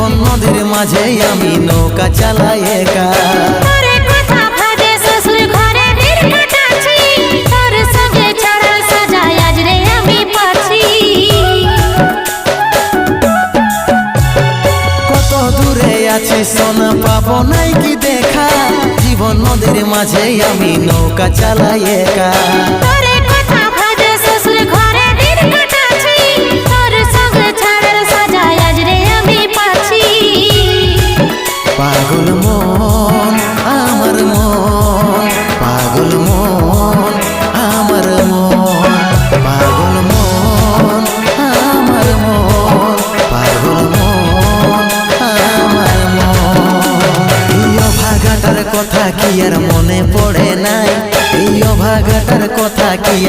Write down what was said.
জীবন নদীর মাঝে আমি নৌকা চালাই একা। কত দূরে আছি সোনা পাবো নাই কি দেখা, জীবন নদীর মাঝে আমি নৌকা চালাই একা। পাগল মন আমার মন, পাগল মন আমার মন, পাগল মন আমার মন, পাগল মন আমার মন। এই অভাগাটার কথা কি আর মনে পড়ে নাই, এই অভাগাটার কথা কি